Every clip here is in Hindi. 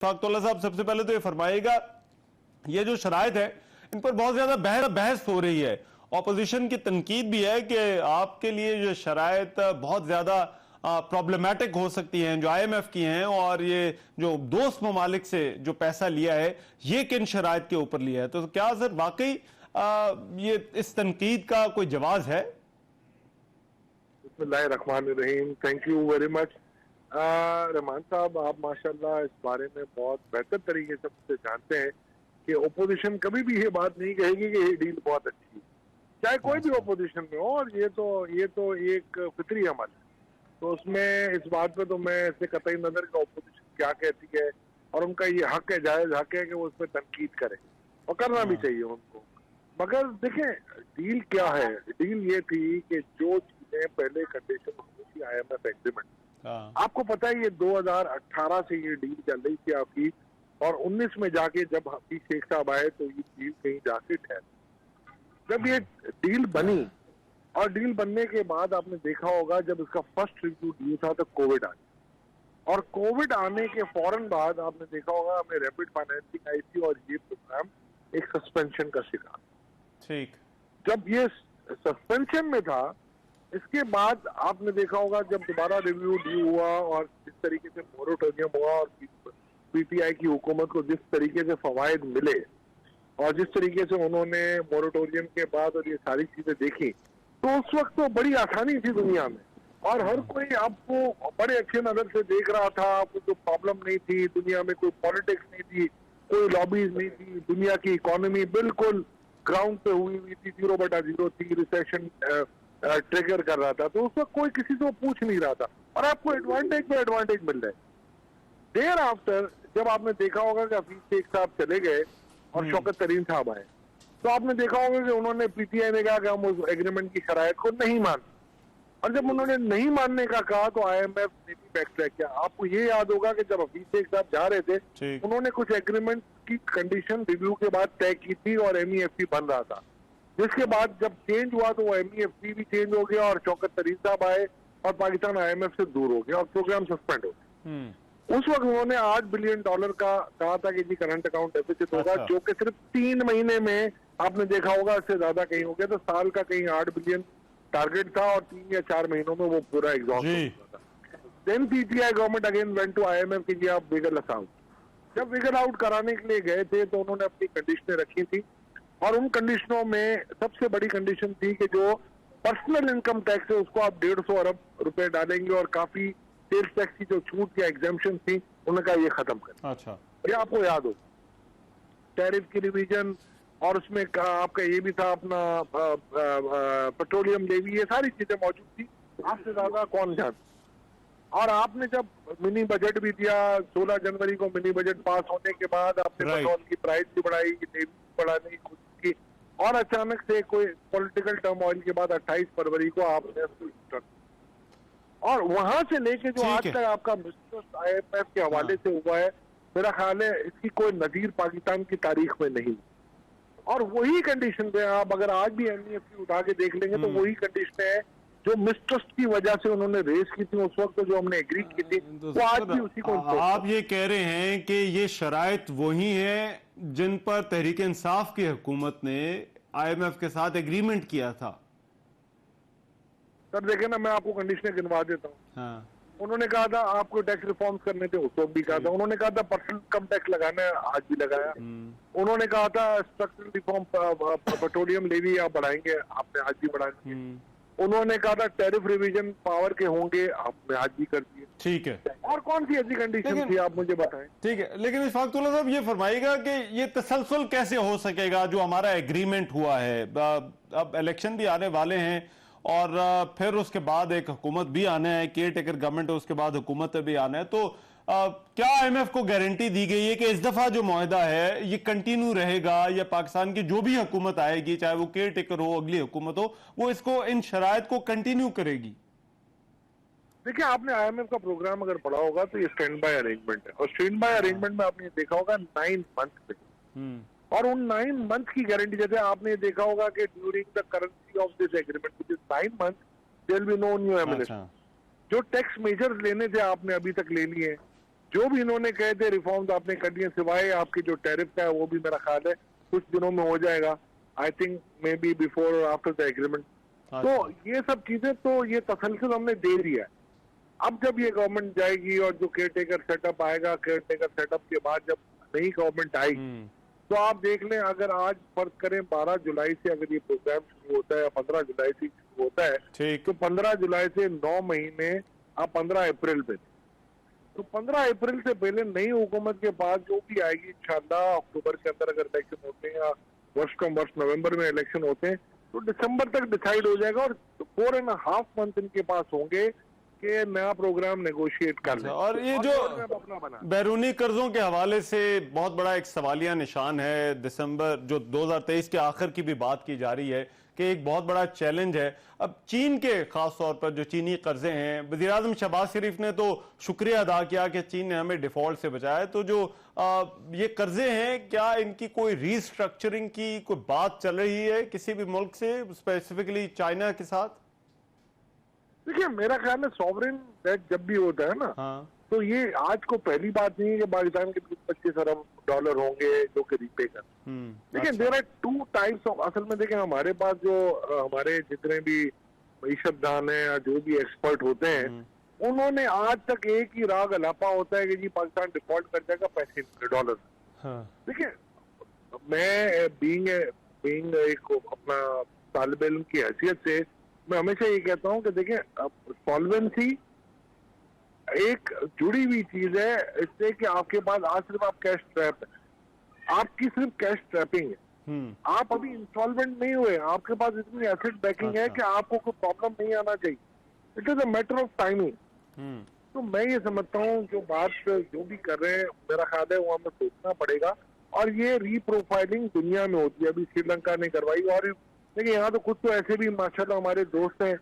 फाकतुल्लाह साहब, सबसे पहले तो ये फरमाइएगा, ये जो शराइत है इन पर बहुत ज्यादा बहस हो रही है, ऑपोजिशन की तनकीद भी है कि आपके लिए जो शराइत बहुत ज्यादा प्रॉब्लमेटिक हो सकती हैं जो IMF की हैं, और ये जो दोस्त ममालिक से जो पैसा लिया है ये किन शराइत के ऊपर लिया है। तो क्या सर वाकई ये इस तनकीद का कोई जवाब है? बिस्मिल्लाहिर्रहमानिर्रहीम, thank you very much. Rahman साहब, आप माशाल्लाह इस बारे में बहुत बेहतर तरीके से मुझसे जानते हैं कि ओपोजिशन कभी भी ये बात नहीं कहेगी कि ये डील बहुत अच्छी है, चाहे कोई भी ओपोजिशन में हो। और ये तो एक फितरी अमल है, तो उसमें इस बात पे तो मैं इससे कतई नजर का ओपोजिशन क्या कहती है और उनका ये हक है, जायज हक है कि वो उस पर तनकीद करें और करना भी चाहिए उनको। मगर देखें, डील क्या है? डील ये थी कि जो चीजें पहले कंडीशन हुई थी IMF एग्रीमेंट, आपको पता है ये 2018 से ये डील चल रही थी आपकी, और 19 में जाके जब हफीज शेख साहब आए तो ये डील कहीं जाके ठहर। जब ये डील बनी और डील बनने के बाद आपने देखा होगा जब इसका फर्स्ट रिव्यू डील था तो कोविड आ गया, और कोविड आने के फौरन बाद आपने देखा होगा हमें रैपिड फाइनेंसिंग आई थी और ये प्रोग्राम एक सस्पेंशन का शिकार। ठीक, जब ये सस्पेंशन में था, इसके बाद आपने देखा होगा जब दोबारा रिव्यू ड्यू हुआ और जिस तरीके से मोरेटोरियम हुआ और PTI की हुकूमत को जिस तरीके से फवायद मिले और जिस तरीके से उन्होंने मोरेटोरियम के बाद और ये सारी चीजें देखी, तो उस वक्त तो बड़ी आसानी थी दुनिया में और हर कोई आपको बड़े अच्छे नजर से देख रहा था। आपको कोई प्रॉब्लम नहीं थी दुनिया में, कोई पॉलिटिक्स नहीं थी, कोई लॉबीज नहीं थी, दुनिया की इकोनॉमी बिल्कुल ग्राउंड पे हुई थी, 0/0 थी, रिसेशन ट्रिगर कर रहा था। तो उस वक्त कोई किसी से पूछ नहीं रहा था और आपको एडवांटेज पे एडवांटेज मिल रहा है। देयर आफ्टर जब आपने देखा होगा कि हफीज शेख साहब चले गए और शौकत तरीन साहब आए, तो आपने देखा होगा कि उन्होंने PTI ने कहा कि हम उस एग्रीमेंट की शरायत को नहीं मान, और जब उन्होंने नहीं मानने का कहा तो IMF ने भी बैक ट्रैक किया। आपको ये याद होगा कि जब हफीज शेख साहब जा रहे थे उन्होंने कुछ एग्रीमेंट की कंडीशन रिव्यू के बाद तय की थी और MEFT बन रहा था, जिसके बाद जब चेंज हुआ तो वो MEFT भी चेंज हो गया और शौकत तरीन साहब आए और पाकिस्तान IMF से दूर हो गया और प्रोग्राम सस्पेंड हो गया। उस वक्त उन्होंने $8 बिलियन का कहा था कि जी करंट अकाउंट डेफिसिट होगा, जो कि सिर्फ 3 महीने में आपने देखा होगा इससे ज्यादा कहीं हो गया। तो साल का कहीं 8 बिलियन टारगेट था और 3 या 4 महीनों में वो पूरा एग्जॉस्ट हो गया था। Then PTI government again went to IMF कि जी आप विगल अस आउट। जब विगल आउट कराने के लिए गए थे तो उन्होंने अपनी कंडीशनें रखी थी और उन कंडीशनों में सबसे बड़ी कंडीशन थी कि जो पर्सनल इनकम टैक्स है उसको आप 150 अरब रुपए डालेंगे और काफी सेल्स टैक्स की जो छूट या एग्जाम्पशन थी उन्होंने कहा ये खत्म कर। अच्छा, ये आपको याद हो टैरिफ की रिवीजन और उसमें आपका ये भी था अपना पेट्रोलियम लेवी, ये सारी चीजें मौजूद थी। आपसे ज्यादा कौन जानता। और आपने जब मिनी बजट भी दिया 16 जनवरी को, मिनी बजट पास होने के बाद आपने पेट्रोल की प्राइस भी बढ़ाई, लेवी बढ़ाने की कोशिश की और अचानक से कोई पॉलिटिकल टर्मोइल के बाद 28 फरवरी को आपने, और वहां से लेके जो आज तक आपका मिसट्रस्ट IMF के हवाले से हुआ है, मेरा ख्याल है इसकी कोई नजीर पाकिस्तान की तारीख में नहीं। और वही कंडीशन पे आप अगर आज भी MEFT उठा के देख लेंगे तो वही कंडीशन है जो मिसट्रस्ट की वजह से उन्होंने रेस की थी उस वक्त, जो हमने एग्री की थी, वो आज भी उसी को। आप ये कह रहे हैं कि ये शराइत वही है जिन पर तहरीक इंसाफ की हुकूमत ने IMF के साथ एग्रीमेंट किया था? सर देखे ना, मैं आपको कंडीशनें गिनवा देता हूँ। उन्होंने कहा था आपको टैक्स रिफॉर्म्स करने थे, उस वक्त भी कहा था। उन्होंने कहा था पर्सनल इनकम टैक्स लगाना है, आज भी लगाया। उन्होंने कहा था स्ट्रक्चरल रिफॉर्म पेट्रोलियम लेवी आप बढ़ाएंगे, आपने आज भी बढ़ाएंगे। उन्होंने कहा था टैरिफ रिवीजन पावर के होंगे, आपने आज भी कर दिए। ठीक है, और कौन सी ऐसी कंडीशन थी आप मुझे बताएं। ठीक है, लेकिन इशफाकुल्लाह साहब ये फरमाइएगा कि ये तसलसल कैसे हो सकेगा जो हमारा एग्रीमेंट हुआ है? अब इलेक्शन भी आने वाले हैं और फिर उसके बाद एक हुकूमत भी आना है, केयर टेकर गवर्नमेंट है, उसके बाद हुकूमत भी आना है। तो क्या IMF को गारंटी दी गई है कि इस दफा जो मुआहदा है ये कंटिन्यू रहेगा, या पाकिस्तान की जो भी हुकूमत आएगी, चाहे वो केयर टेकर हो, अगली हुकूमत हो, वो इसको इन शराइत को कंटिन्यू करेगी? देखिए, आपने IMF का प्रोग्राम अगर पढ़ा होगा तो ये स्टैंड बाय अरेंजमेंट है, और स्टैंड बाय अरेंजमेंट में आपने देखा होगा 9 मंथ पे, और उन 9 मंथ की गारंटी, जैसे आपने देखा होगा कि during the currency of this agreement which is 9 month there will be no new emanation. जो टैक्स मेजर्स लेने थे आपने अभी तक ले लिए, जो भी इन्होंने कहे थे रिफॉर्म्स आपने कर दिए, सिवाय आपकी जो टैरिफ का है वो भी मेरा ख्याल है कुछ दिनों में हो जाएगा, I think may be before और आफ्टर द एग्रीमेंट। तो ये सब चीजें तो ये तसल्सल हमने दे दिया है। अब जब ये गवर्नमेंट जाएगी और जो केयर टेकर सेटअप आएगा, केयर टेकर सेटअप के बाद जब नई गवर्नमेंट आएगी तो आप देख लें, अगर आज फर्ज करें 12 जुलाई से अगर ये प्रोग्राम शुरू होता है या 15 जुलाई से शुरू होता है तो 15 जुलाई से 9 महीने आप 15 अप्रैल पे, तो 15 अप्रैल से पहले नई हुकूमत के बाद जो भी आएगी इंशाल्लाह अक्टूबर के अंदर अगर इलेक्शन होते हैं या वर्ष कम वर्ष नवंबर में इलेक्शन होते हैं तो दिसंबर तक डिसाइड हो जाएगा और 4.5 मंथ इनके पास होंगे कि नया प्रोग्राम नेगोशिएट कर लें। और ये जो बैरूनी कर्जों के हवाले से बहुत बड़ा एक सवालिया निशान है, दिसंबर जो 2023 के आखिर की भी बात की जा रही है कि एक बहुत बड़ा चैलेंज है। अब चीन के खास तौर पर जो चीनी कर्जे हैं, वज़ीर आज़म शहबाज शरीफ ने तो शुक्रिया अदा किया कि चीन ने हमें डिफॉल्ट से बचाया, तो जो ये कर्जे हैं क्या इनकी कोई रीस्ट्रक्चरिंग की कोई बात चल रही है किसी भी मुल्क से, स्पेसिफिकली चाइना के साथ? देखिए मेरा ख्याल है सॉवरेन डेट जब भी होता है ना तो ये आज को पहली बात नहीं है कि पाकिस्तान के 25 अरब डॉलर होंगे जो कि रीपे कर। देखिए देयर आर 2 टाइप्स ऑफ, असल में देखें हमारे पास जो हमारे जितने भी मईशतदान हैं या जो भी एक्सपर्ट होते हैं उन्होंने आज तक एक ही राग अलापा होता है कि जी पाकिस्तान डिफॉल्ट कर जाएगा पैसे डॉलर। देखिए मैं बीइंग एक अपना तालिब इल्म की हैसियत से मैं हमेशा ये कहता हूं कि देखिए सॉल्वेंसी एक जुड़ी हुई चीज है इससे कि आपके पास आज सिर्फ आप कैश ट्रैप है, आपकी सिर्फ कैश ट्रैपिंग है, आप अभी इंस्टॉलमेंट नहीं हुए, आपके पास इतनी एसेट बैकिंग है कि आपको कोई प्रॉब्लम नहीं आना चाहिए। It is a matter of timing. तो मैं ये समझता हूँ जो बात जो भी कर रहे हैं मेरा ख्याल है वो हमें सोचना पड़ेगा और ये रीप्रोफाइलिंग दुनिया में होती है, अभी श्रीलंका ने करवाई और देखिए यहाँ तो कुछ तो ऐसे भी माशाल्लाह हमारे दोस्त हैं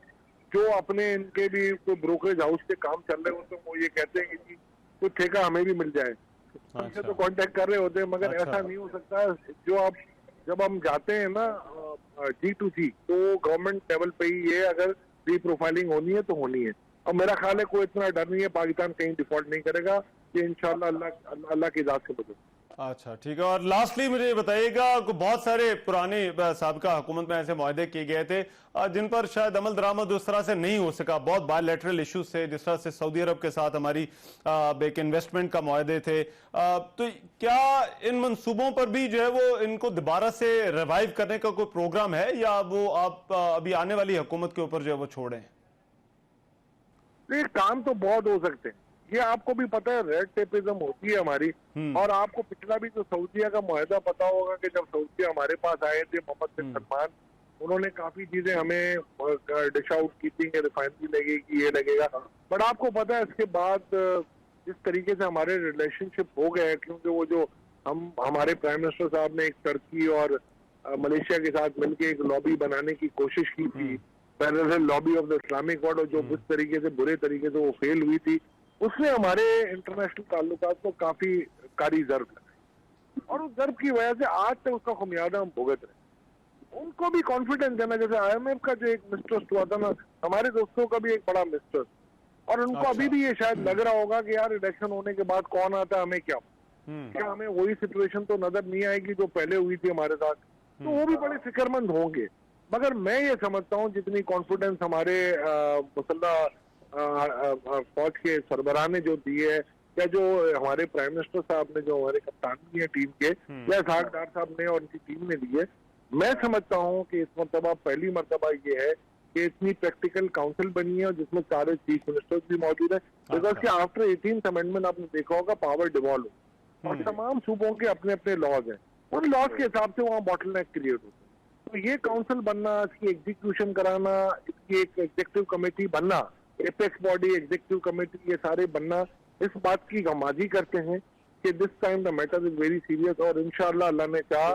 जो अपने इनके भी कोई ब्रोकरेज हाउस के काम चल रहे होते हैं, वो ये कहते हैं कि कुछ ठेका हमें भी मिल जाए, हमसे तो कांटेक्ट कर रहे होते हैं मगर ऐसा नहीं हो सकता। जो आप जब हम जाते हैं ना G2G तो गवर्नमेंट लेवल पे ही ये अगर रीप्रोफाइलिंग होनी है तो होनी है और मेरा ख्याल है कोई इतना डर नहीं है, पाकिस्तान कहीं डिफॉल्ट नहीं करेगा, ये इंशाल्लाह अल्लाह की इजाजत से बदले। अच्छा ठीक है। और लास्टली मुझे बताइएगा बहुत सारे पुराने साबिका हुकूमत में ऐसे मुआहदे किए गए थे जिन पर शायद अमल दरामद उस तरह से नहीं हो सका, बहुत बायलैटरल इश्यूज थे, जिस तरह से सऊदी अरब के साथ हमारी एक इन्वेस्टमेंट का मुआहदे थे, तो क्या इन मंसूबों पर भी जो है वो इनको दोबारा से रिवाइव करने का कोई प्रोग्राम है या वो आप अभी आने वाली हुकूमत के ऊपर जो है वो छोड़ें? काम तो बहुत हो सकते हैं, ये आपको भी पता है रेड टेपिज्म होती है हमारी और आपको पिछला भी जो सऊदीया का मुआहदा पता होगा कि जब सऊदीया हमारे पास आए थे मोहम्मद बिन सलमान, उन्होंने काफी चीजें हमें डिश आउट की थी कि रिफाइनरी लगेगी ये लगेगा, बट आपको पता है इसके बाद जिस तरीके से हमारे रिलेशनशिप हो गए क्योंकि वो जो हमारे प्राइम मिनिस्टर साहब ने एक टर्की और मलेशिया के साथ मिलकर एक लॉबी बनाने की कोशिश की थी, parallel lobby of the Islamic world, और जो जिस तरीके से बुरे तरीके से वो फेल हुई थी उसने हमारे इंटरनेशनल ताल्लुकात को काफी कारी जर्ब लगाई और उस जर्ब की वजह से आज तक उसका खुमियादा हम भुगत रहे। उनको भी कॉन्फिडेंस है ना, जैसे IMF का जो एक मिसट्रस्ट हुआ था ना, हमारे दोस्तों का भी एक बड़ा मिसट्रस्ट, और उनको अभी भी ये शायद लग रहा होगा कि यार इलेक्शन होने के बाद कौन आता है हमें क्या हमें वही सिचुएशन तो नजर नहीं आएगी जो पहले हुई थी हमारे साथ, तो वो भी बड़े फिक्रमंद होंगे। मगर मैं ये समझता हूँ जितनी कॉन्फिडेंस हमारे मुसल्लह फौज के सरबराह ने जो दी है या जो हमारे प्राइम मिनिस्टर साहब ने जो हमारे कप्तान भी है टीम के या इसहाक डार साहब ने और उनकी टीम ने दी है, मैं समझता हूँ कि इस मरतबा पहली मरतबा ये है कि इतनी प्रैक्टिकल काउंसिल बनी है और जिसमें सारे चीफ मिनिस्टर्स भी मौजूद है, बिकॉज के आफ्टर 18th अमेंडमेंट आपने देखा होगा पावर डिवॉल्व हो और तमाम सूबों के अपने अपने लॉज हैं, उन लॉज के हिसाब से वहाँ बॉटलनेक क्रिएट होता है। तो ये काउंसिल बनना, इसकी एग्जीक्यूशन कराना, इसकी एक एग्जीक्यूटिव कमेटी बनना, एपेक्स बॉडी, एग्जीक्यूटिव कमेटी, ये सारे बनना इस बात की गमाजी करते हैं कि this time the matter is very serious और इंशाअल्लाह अल्लाह ने चाहा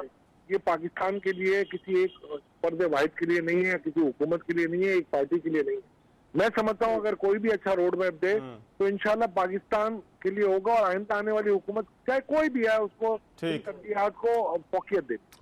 ये पाकिस्तान के लिए किसी एक पर्दे वाहिद के लिए नहीं है, किसी हुकूमत के लिए नहीं है, एक पार्टी के लिए नहीं है। मैं समझता हूँ अगर कोई भी अच्छा रोड मैप दे तो इंशाल्लाह पाकिस्तान के लिए होगा और आइंदा आने वाली हुकूमत चाहे कोई भी है उसको तरजीहात को फौकियत दे।